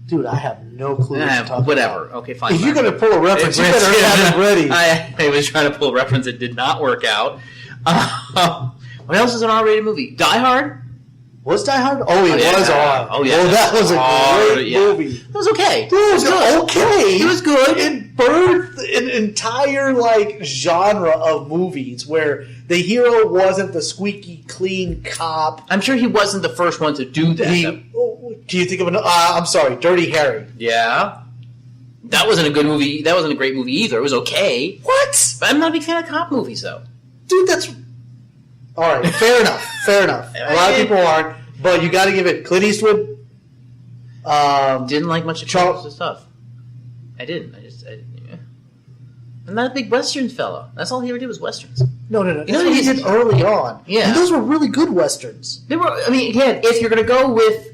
Dude, I have no clue what you're talking whatever. about. Okay, fine. If you're going to pull a reference, you better have it ready. I was trying to pull a reference that did not work out. What else is an R-rated movie? Die Hard? Was Die Hard? Oh, it was on. Oh, yeah. Oh, that was a great movie. It was okay. Dude, it was good. Okay. It was good. It birthed an entire genre of movies where the hero wasn't the squeaky clean cop. I'm sure he wasn't the first one to do that. Do you think of I'm sorry, Dirty Harry? Yeah. That wasn't a good movie. That wasn't a great movie either. It was okay. What? But I'm not a big fan of cop movies, though. Dude, that's... All right, fair enough. Fair enough. A lot of people aren't, but you got to give it Clint Eastwood. Didn't like much of Charles' stuff. I didn't. I'm not a big Western fellow. That's all he ever did was Westerns. No. That's what he did early on. Yeah. And those were really good Westerns. They were. I mean, again, if you're going to go with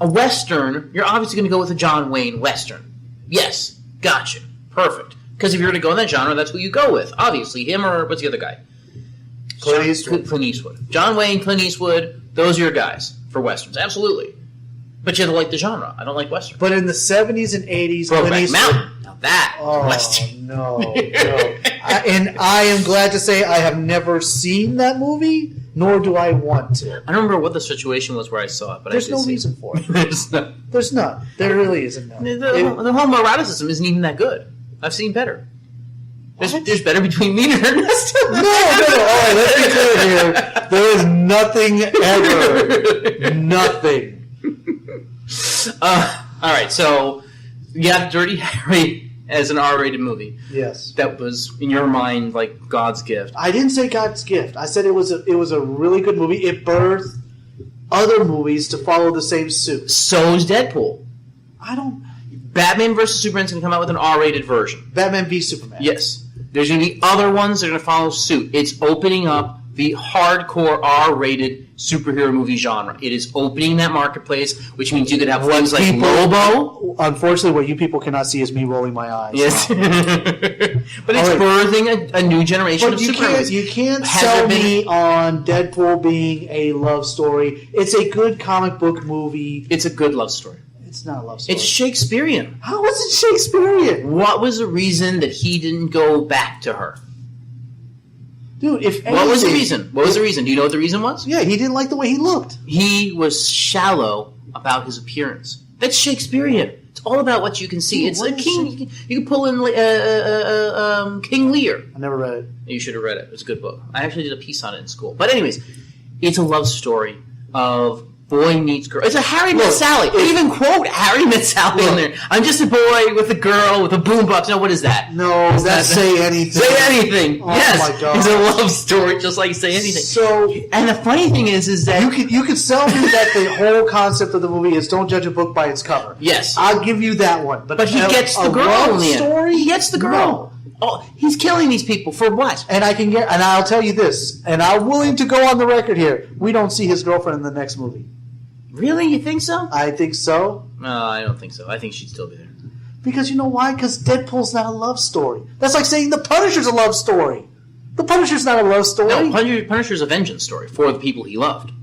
a Western, you're obviously going to go with a John Wayne Western. Yes. Gotcha. Perfect. Because if you're going to go in that genre, that's who you go with. Obviously, him or what's the other guy? Clint Eastwood. Clint Eastwood. John Wayne, Clint Eastwood, those are your guys for Westerns. Absolutely. But you have to like the genre. I don't like Westerns. But in the 70s and 80s, Brokeback Clint Eastwood... Mountain. Now that oh, Western. No. And I am glad to say I have never seen that movie, nor do I want to. I don't remember what the situation was where I saw it, but there's I did no see reason for it. There's none. There's none. There really isn't none. The whole eroticism isn't even that good. I've seen better. There's better between me and Ernest. No. All right, let's be clear here. There is nothing ever. Nothing. All right, so you have Dirty Harry as an R-rated movie. Yes. That was, in your mind, like God's gift. I didn't say God's gift. I said it was a really good movie. It birthed other movies to follow the same suit. So is Deadpool. Batman vs. Superman's going to come out with an R-rated version. Batman v Superman. Yes. There's going to be other ones that are going to follow suit. It's opening up the hardcore R-rated superhero movie genre. It is opening that marketplace, which means you could have things like Lobo. Unfortunately, what you people cannot see is me rolling my eyes. Yes. But it's birthing a new generation of superheroes. You can't sell me on Deadpool being a love story. It's a good comic book movie. It's a good love story. It's not a love story. It's Shakespearean. How is it Shakespearean? What was the reason that he didn't go back to her? Dude, if anything... What was the reason? Do you know what the reason was? Yeah, he didn't like the way he looked. He was shallow about his appearance. That's Shakespearean. It's all about what you can see. Dude, it's a king. You can pull in King Lear. I never read it. You should have read it. It was a good book. I actually did a piece on it in school. But anyways, it's a love story of boy meets girl. It's a Harry Met Sally. They even quote Harry Met Sally in there. I'm just a boy with a girl with a boombox. No, what is that? No, that's Say Anything. Say Anything. Oh, yes. my God. It's a love story just like Say Anything. So, and the funny thing is that... You could sell me that the whole concept of the movie is don't judge a book by its cover. Yes. I'll give you that one. But he gets the girl in the end. Story? He gets the girl. No. Oh, he's killing these people for what? And I'll tell you this, and I'm willing to go on the record here. We don't see his girlfriend in the next movie. Really? You think so? I think so. No, I don't think so. I think she'd still be there. Because you know why? Because Deadpool's not a love story. That's like saying The Punisher's a love story. The Punisher's not a love story. No, Punisher's a vengeance story for the people he loved.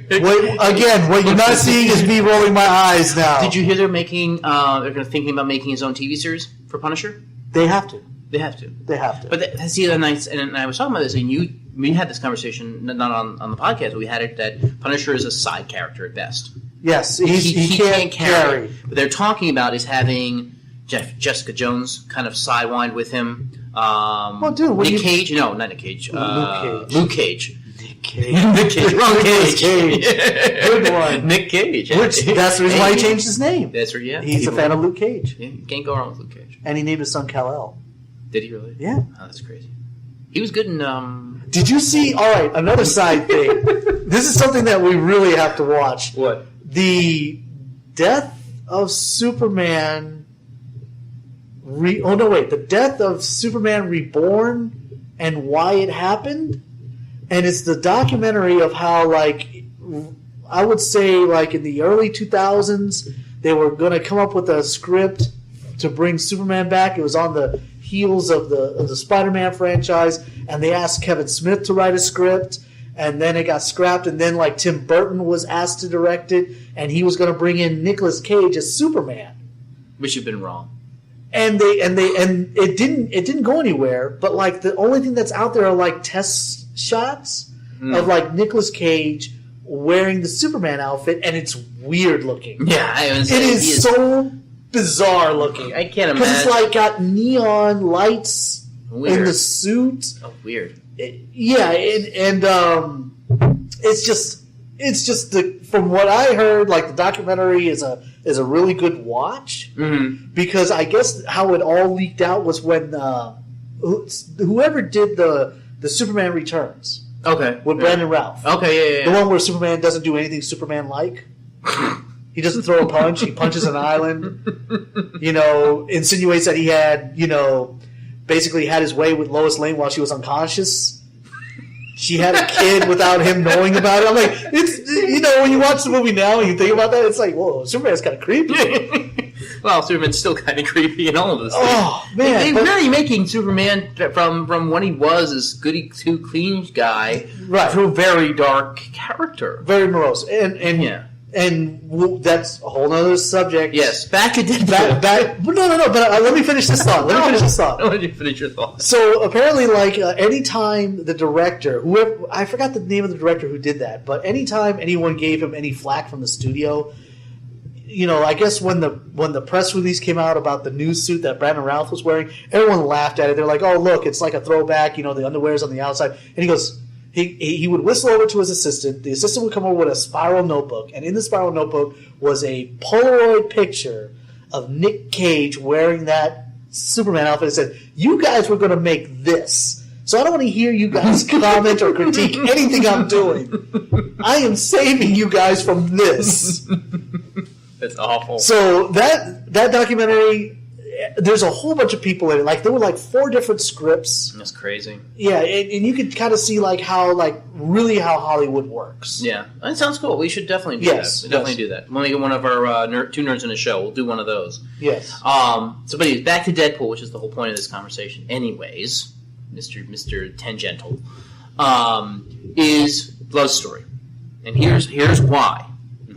What you're not seeing is me rolling my eyes now. Did you hear they're thinking about making his own TV series for Punisher? They have to. They have to. They have to. But that's the other night, and I was talking about this, and we had this conversation not on the podcast, but we had it that Punisher is a side character at best. Yes, he can't carry. What they're talking about is having Jessica Jones kind of sidewind with him. Nick Cage? No, not Nick Cage. Luke Cage. Nick Cage. Wrong Cage. Good one. Nick Cage. That's the reason why he changed his name. That's right, yeah. He's a fan of Luke Cage. Yeah, you can't go wrong with Luke Cage. And he named his son Kal-El. Did he really? Yeah. Oh, that's crazy. He was good in... Did you see... All right, another side thing. This is something that we really have to watch. What? The death of Superman... The death of Superman Reborn and why it happened. And it's the documentary of how, like, I would say, like, in the early 2000s, they were going to come up with a script to bring Superman back. It was on the heels of the Spider-Man franchise, and they asked Kevin Smith to write a script, and then it got scrapped, and then, like, Tim Burton was asked to direct it, and he was going to bring in Nicolas Cage as Superman. Which have been wrong. And it didn't go anywhere, but, like, the only thing that's out there are, like, test shots of like Nicolas Cage wearing the Superman outfit, and it's weird looking. Yeah, it is so bizarre looking. I can't imagine. Because it's like got neon lights in the suit. Oh, weird. It's just from what I heard, like the documentary is a really good watch because I guess how it all leaked out was when whoever did the Superman Returns. Okay. With Brandon Routh. Okay, yeah. The one where Superman doesn't do anything Superman-like. He doesn't throw a punch. He punches an island. Insinuates that he had, basically had his way with Lois Lane while she was unconscious. She had a kid without him knowing about it. I'm like, it's, when you watch the movie now and you think about that, it's like, whoa, Superman's kind of creepy. Well, Superman's still kind of creepy in all of this. Oh, man. They're really making Superman from when he was this goody two clean guy to a very dark character. Very morose. And that's a whole other subject. Yes, back to Deadpool. No, but let me finish this thought. I want you to finish your thought. So apparently, like, anytime the director, I forgot the name of the director who did that, but anytime anyone gave him any flack from the studio, I guess when the press release came out about the new suit that Brandon Routh was wearing, everyone laughed at it. They're like, "Oh, look, it's like a throwback. The underwear's on the outside." And he goes, he would whistle over to his assistant. The assistant would come over with a spiral notebook, and in the spiral notebook was a Polaroid picture of Nick Cage wearing that Superman outfit. And said, "You guys were going to make this. So I don't want to hear you guys comment or critique anything I'm doing. I am saving you guys from this." That's awful. So that documentary, there's a whole bunch of people in it. Like, there were like 4 different scripts. That's crazy. Yeah, and you could kind of see like how Hollywood works. Yeah, that sounds cool. We should definitely do that. We'll definitely do that. When we get one of our 2 nerds in a show, we'll do one of those. Yes. So, but back to Deadpool, which is the whole point of this conversation. Anyways, Mr. Tangential, is love story, and here's why.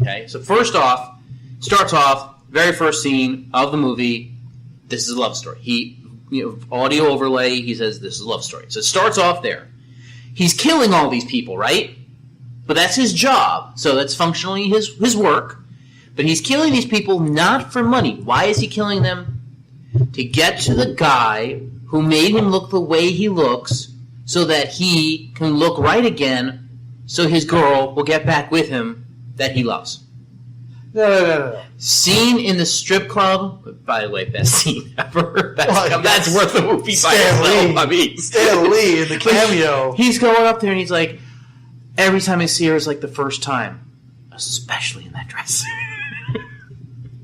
Okay, so first off. Starts off, very first scene of the movie, this is a love story. He, audio overlay, he says this is a love story. So it starts off there. He's killing all these people, right? But that's his job. So that's functionally his work. But he's killing these people not for money. Why is he killing them? To get to the guy who made him look the way he looks so that he can look right again so his girl will get back with him that he loves. No. Scene in the strip club. By the way, best scene ever. That's worth the movie by itself. Stan Lee in the cameo. He's going up there and he's like, every time I see her is like the first time, especially in that dress.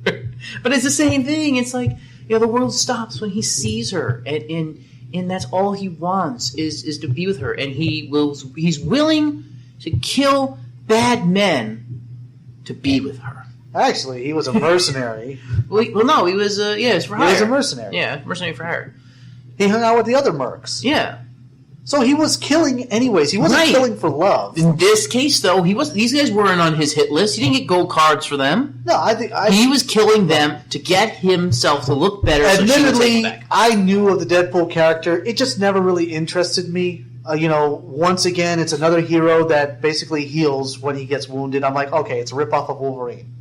But it's the same thing. It's like, the world stops when he sees her, and that's all he wants is to be with her, and he's willing to kill bad men to be with her. Actually, he was a mercenary. Well, no, he was, it's for hire. He was a mercenary. Yeah, mercenary for hire. He hung out with the other mercs. Yeah. So he was killing anyways. He wasn't killing for love. In this case, though, these guys weren't on his hit list. He didn't get gold cards for them. No, I think... he was killing them to get himself to look better. Admittedly, so she would take it back. I knew of the Deadpool character. It just never really interested me. once again, it's another hero that basically heals when he gets wounded. I'm like, okay, it's a ripoff of Wolverine.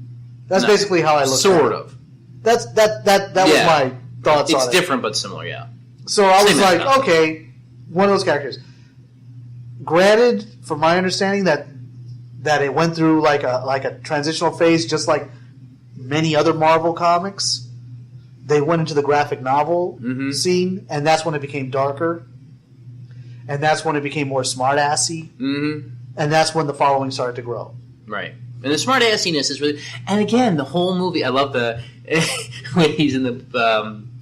That's basically how I look at it. Sort of. That was my thoughts on it. It's different but similar, yeah. So I was like, okay, one of those characters. Granted, from my understanding, that it went through like a transitional phase, just like many other Marvel comics. They went into the graphic novel scene, and that's when it became darker. And that's when it became more smart-assy. Mm-hmm. And that's when the following started to grow. Right. And the smart-assiness is really... And again, the whole movie, I love the... when he's in the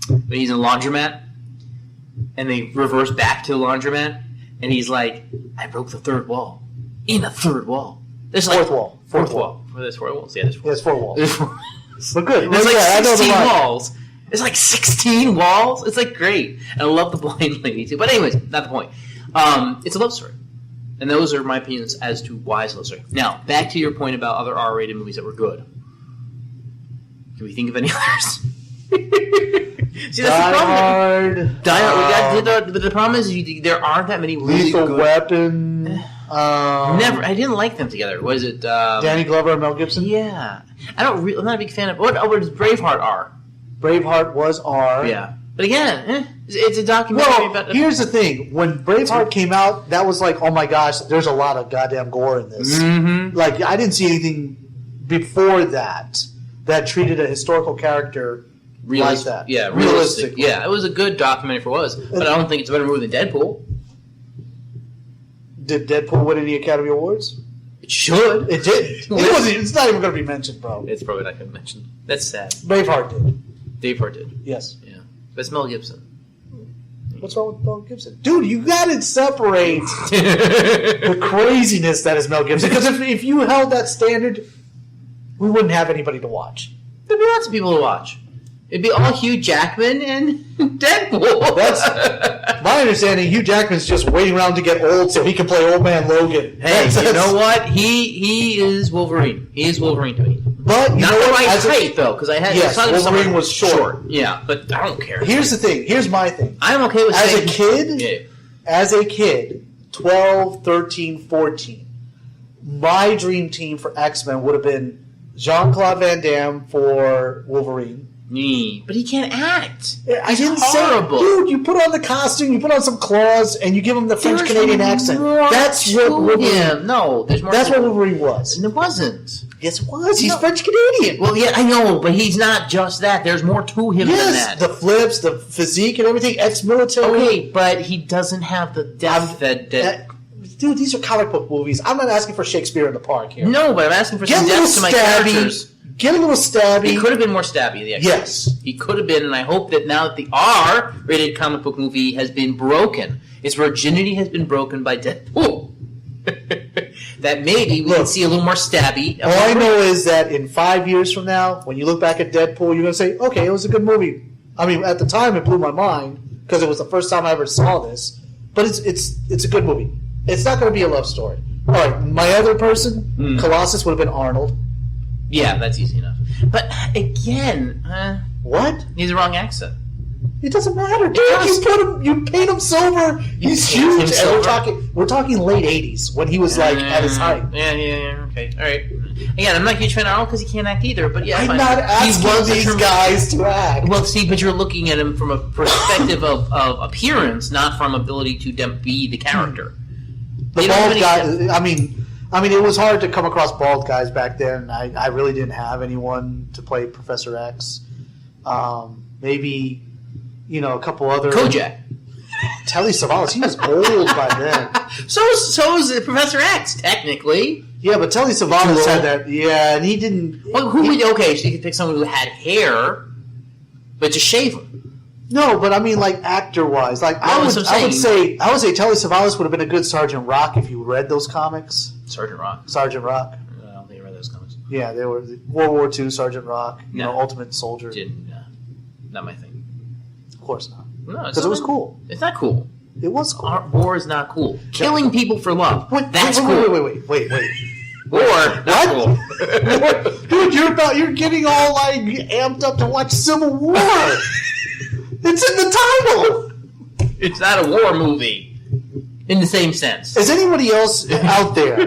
laundromat, and they reverse back to the laundromat, and he's like, I broke the third wall. In a third wall. There's fourth wall. Fourth wall. Well, there's 4 walls. Yeah, there's 4 walls. There's 4 walls. But good. There's like 16 walls. There's like 16 walls. It's like great. And I love the blind lady too. But anyways, not the point. It's a love story. And those are my opinions as to why it's a love story. Now, back to your point about other R-rated movies that were good. Can we think of any others? See, that's the problem. Die Hard. But the problem is there aren't that many really Lethal good... Weapon. Never. I didn't like them together. Was it... Danny Glover and Mel Gibson? Yeah. I'm not a big fan of... What does Braveheart R? Braveheart was R. Yeah. But again, it's a documentary about... Here's the thing. When Braveheart came out, that was like, oh my gosh, there's a lot of goddamn gore in this. Mm-hmm. Like, I didn't see anything before that treated a historical character like that. Yeah, realistic. Yeah, it was a good documentary for what it was. But I don't think it's a better movie than Deadpool. Did Deadpool win any Academy Awards? It should. It did. It's not even going to be mentioned, bro. It's probably not going to be mentioned. That's sad. Braveheart did. Braveheart did. Yes. Yeah. But it's Mel Gibson. What's wrong with Mel Gibson? Dude, you got to separate the craziness that is Mel Gibson. Because if you held that standard, we wouldn't have anybody to watch. There'd be lots of people to watch. It'd be all Hugh Jackman and Deadpool. That's my understanding. Hugh Jackman's just waiting around to get old so he can play Old Man Logan. Hey, you know what? He is Wolverine. He is Wolverine to me. But you not know the what? right trait, though, because I had Wolverine was short. Yeah, but I don't care. Here's the thing. Here's my thing. I'm okay with saying... As a kid, 12, 13, 14, my dream team for X-Men would have been Jean-Claude Van Damme for Wolverine. But he can't act. I didn't say, dude, you put on the costume, you put on some claws, and you give him the French-Canadian accent. That's what Wolverine... No, there's more. That's what Wolverine was. And it wasn't. Yes, it was. He's French-Canadian. Well, yeah, I know, but he's not just that. There's more to him than that. The flips, the physique, and everything, ex-military. Okay, but he doesn't have the depth that... Dude, these are comic book movies. I'm not asking for Shakespeare in the Park here. No, but I'm asking for some depth to my characters. Get a little stabby. He could have been more stabby in the X-Men. Yes. He could have been, and I hope that now that the R-rated comic book movie has been broken, its virginity has been broken by Deadpool. That maybe we can see a little more stabby. All I know is that in 5 years from now, when you look back at Deadpool, you're going to say, okay, it was a good movie. I mean, at the time, it blew my mind, because it was the first time I ever saw this. But it's a good movie. It's not going to be a love story. All right, my other person, Colossus, would have been Arnold. Yeah, that's easy enough. But again, what? He's the wrong accent. It doesn't matter, dude. You paint him silver. He's huge. And we're talking late '80s when he was like at his height. Yeah. Okay, all right. Again, I'm not a huge fan of Arnold because he can't act either. But yeah, I'm not asking these guys to act. Well, see, but you're looking at him from a perspective of appearance, not from ability to be the character. The bald guy. I mean, it was hard to come across bald guys back then. I really didn't have anyone to play Professor X. Maybe, a couple other... Kojak. Telly Savalas, he was old by then. So is Professor X, technically. Yeah, but Telly Savalas had that... Yeah, and he didn't... Well, okay, so you could pick someone who had hair, but just shave him. No, but I mean, like, actor-wise. Like, I would say Telly Savalas would have been a good Sergeant Rock if you read those comics. Sergeant Rock? Sergeant Rock. I don't think I read those comics. Yeah, they were World War II Sergeant Rock, Ultimate Soldier. Not my thing. Of course not. No, because it was cool. It's not cool. It was cool. War is not cool. Killing people for love. That's cool. Wait. War, not cool. Dude, you're getting all like amped up to watch Civil War. It's in the title. It's not a war movie. In the same sense. Is anybody else out there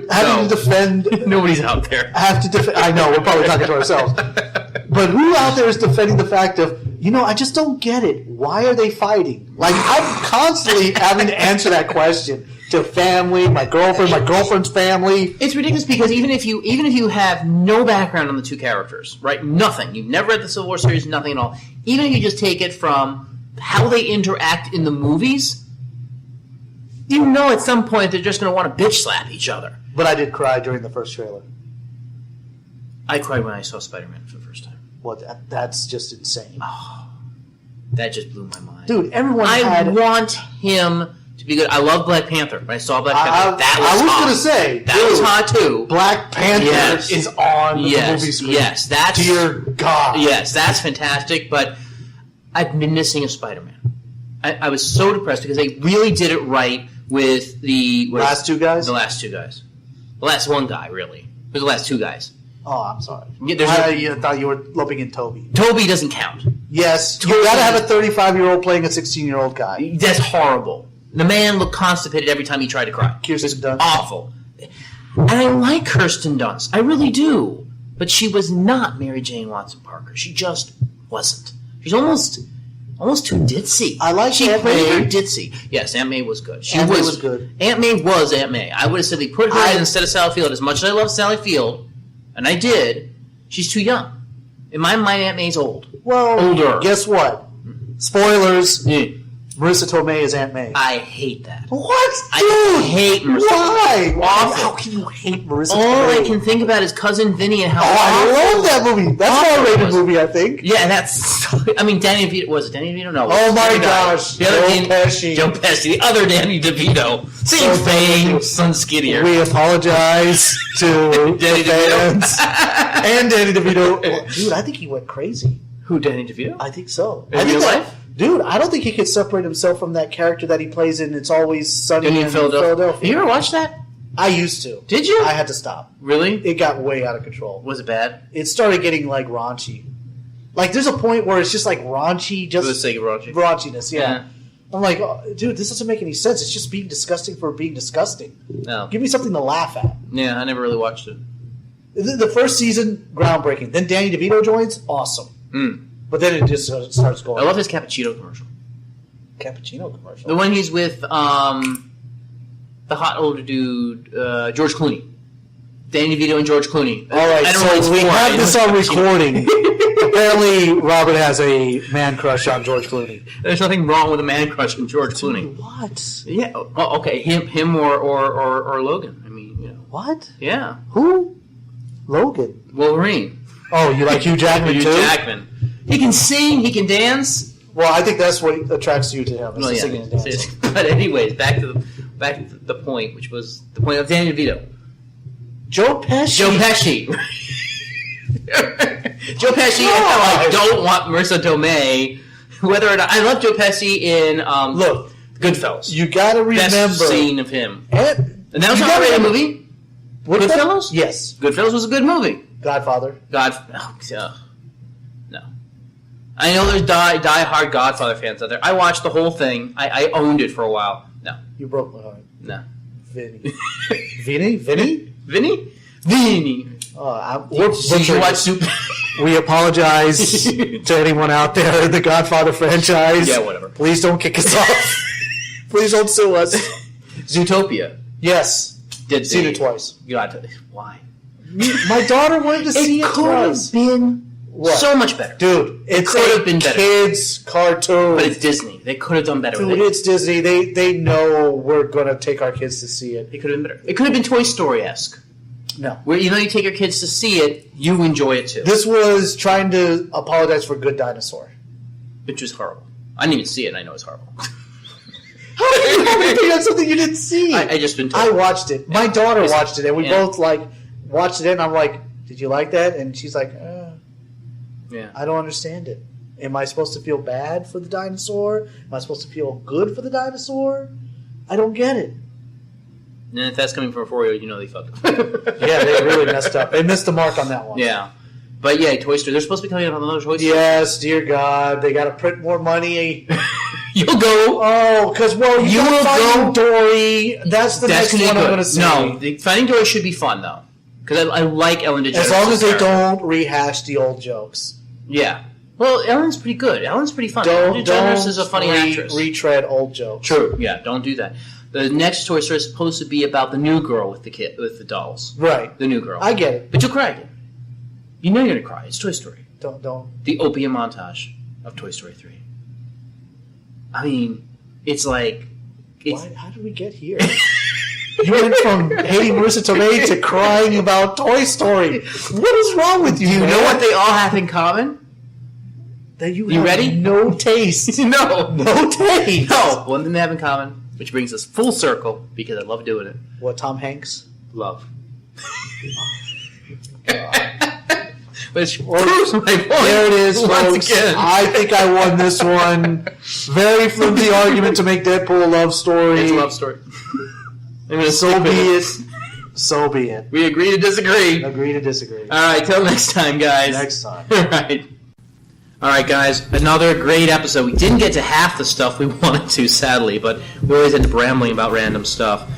having to defend? Nobody's out there. I know, we're probably talking to ourselves. But who out there is defending the fact of, I just don't get it. Why are they fighting? Like, I'm constantly having to answer that question to family, my girlfriend's family. It's ridiculous because even if you have no background on the two characters, right? Nothing. You've never read the Civil War series, nothing at all. Even if you just take it from how they interact in the movies, at some point they're just going to want to bitch slap each other. But I did cry during the first trailer. I cried when I saw Spider-Man for the first time. Well, that's just insane. Oh, that just blew my mind. Dude, I want him to be good. I love Black Panther. When I saw Black Panther, I was going to say. That was hot, too. Black Panther is on the movie screen. Yes, that's... Dear God. Yes, that's fantastic, but I've been missing a Spider-Man. I was so depressed because they really did it right with the... Last two guys? The last two guys. The last one guy, really. It was the last two guys. Oh, I'm sorry. I thought you were lumping in Toby. Toby doesn't count. Yes, you gotta have a 35-year-old playing a 16-year-old guy. That's horrible. The man looked constipated every time he tried to cry. Kirsten Dunst. Awful. And I like Kirsten Dunst. I really do. But she was not Mary Jane Watson Parker. She just wasn't. She's almost too ditzy. I like she Aunt played May. her ditzy. Yes, Aunt May was good. Aunt May was good. Aunt May was Aunt May. I would have said they put her in instead of Sally Field. As much as I love Sally Field, and I did, she's too young. In my mind, Aunt May's old. Well, older. Guess what? Spoilers. Yeah. Marissa Tomei is Aunt May. I hate that. What? I hate Marissa. Why? Awful. How can you hate Marissa All Tomei? I can think about is Cousin Vinny and how I love that movie. That's an R-rated movie, I think. Yeah, and that's... I mean, Danny DeVito... Was it Danny DeVito? No. Oh, my gosh. The other Joe Pesci. Joe Pesci. The other Danny DeVito. Same thing. Son skinnier. We apologize to Danny the fans. And Danny DeVito. Dude, I think he went crazy. Who, Danny DeVito? I think so. In real life? Dude, I don't think he could separate himself from that character that he plays in It's Always Sunny in Philadelphia. Have you ever watched that? I used to. Did you? I had to stop. Really? It got way out of control. Was it bad? It started getting, like, raunchy. Like, there's a point where it's just, like, raunchy. Just for the sake of raunchy. Raunchiness, yeah. I'm like, oh, dude, this doesn't make any sense. It's just being disgusting for being disgusting. No. Give me something to laugh at. Yeah, I never really watched it. The first season, groundbreaking. Then Danny DeVito joins, awesome. But then it just starts going. I love his cappuccino commercial. Cappuccino commercial? The one he's with the hot older dude, George Clooney. Danny DeVito and George Clooney. All right, so we have this on recording. Apparently, Robert has a man crush on George Clooney. There's nothing wrong with a man crush on George Clooney. What? Yeah. Oh, okay. Him or Logan. I mean, you know. What? Yeah. Who? Logan. Wolverine. Oh, you like Hugh Jackman Hugh too? Jackman. He can sing. He can dance. Well, I think that's what attracts you to him. Is Well, the yeah. singing and dancing. But anyways, back to the point, which was the point of Danny DeVito. Joe Pesci. Joe Pesci. Joe Pesci. And how I don't want Marissa Tomei. Whether or not I love Joe Pesci in look, Goodfellas. You got to remember best scene of him. And that was not a rated movie. Goodfellas? Yes. Goodfellas was a good movie. Godfather. No. I know there's die-hard Godfather fans out there. I watched the whole thing. I owned it for a while. No. You broke my heart. No. Vinny. Vinny? Vinny? Vinny. Did you watch Super? We apologize to anyone out there in the Godfather franchise. Yeah, whatever. Please don't kick us off. Please don't sue us. Zootopia. Yes. Seen it twice. God, why? My daughter wanted to see it could twice. have been so much better. Dude, it could have been better. Kids cartoon. But it's Disney. They could have done better with it. Dude, it's Disney. They know we're going to take our kids to see it. It could have been better. It could have been Toy Story-esque. No. Where you take your kids to see it, you enjoy it too. This was trying to apologize for Good Dinosaur. Which was horrible. I didn't even see it and I know it's horrible. How did you have to think that's something you didn't see? I just been told. I watched it. My daughter watched it, and we both watched it, and I'm like, did you like that? And she's like, yeah. I don't understand it. Am I supposed to feel bad for the dinosaur? Am I supposed to feel good for the dinosaur? I don't get it. And if that's coming from a 4-year-old, you know they fucked up. Yeah, they really messed up. They missed the mark on that one. Yeah. But yeah, Toy Story. They're supposed to be coming out on another Toy Story. Yes, dear God. They got to print more money. You'll go. Oh, because you will Finding go. Dory. That's the next Gonna be one I'm good. going to say. No, Finding Dory should be fun though, because I like Ellen DeGeneres. As long as they don't rehash the old jokes. Yeah. Well, Ellen's pretty good. Ellen's pretty funny. Don't DeGeneres is a funny actress. Retread old jokes. True. Yeah. Don't do that. The next Toy Story is supposed to be about the new girl with the dolls. Right. The new girl. I get it. But you'll cry again. You know you're gonna cry. It's Toy Story. Don't. The opium montage of Toy Story 3. I mean, it's like... How did we get here? You went from hating Marissa Tomei to crying about Toy Story. What is wrong with you? You know what they all have in common? That you have ready? No taste. No taste. No. One thing they have in common, which brings us full circle, because I love doing it. What, Tom Hanks? Love. Which proves my point. There it is, once folks. again. I think I won this one. Very flimsy argument to make Deadpool a love story. It's a love story. So be it. So be it. We agree to disagree. Agree to disagree. All right, till next time, guys. Next time. All right, guys. Another great episode. We didn't get to half the stuff we wanted to, sadly, but we always end up rambling about random stuff.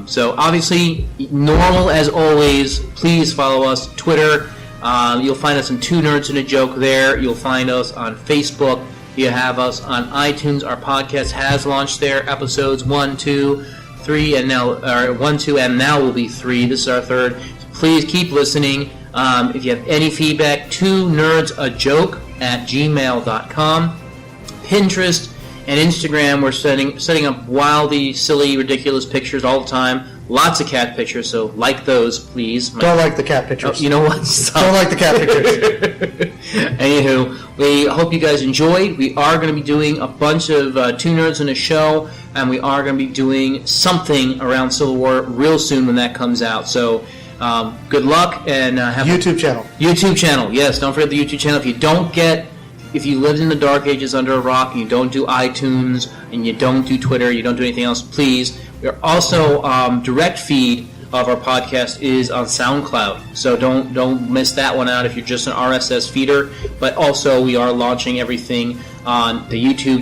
So obviously, normal as always. Please follow us Twitter. You'll find us on Two Nerds and a Joke there. You'll find us on Facebook. You have us on iTunes. Our podcast has launched there. Episodes 1, 2, 3, and now 1, 2, and now will be 3. This is our third. So please keep listening. If you have any feedback, twonerdsajoke@gmail.com. Pinterest and Instagram, we're setting up wildly, silly, ridiculous pictures all the time. Lots of cat pictures, so like those, please. Don't like the cat pictures. Oh, you know what? Stop. Don't like the cat pictures. Anywho, we hope you guys enjoyed. We are going to be doing a bunch of Two Nerds in a Show, and we are going to be doing something around Civil War real soon when that comes out. So, good luck, and have YouTube channel. YouTube channel, yes. Don't forget the YouTube channel. If you lived in the dark ages under a rock and you don't do iTunes and you don't do Twitter, you don't do anything else, please. We're also direct feed of our podcast is on SoundCloud, so don't miss that one out if you're just an RSS feeder. But also we are launching everything on the YouTube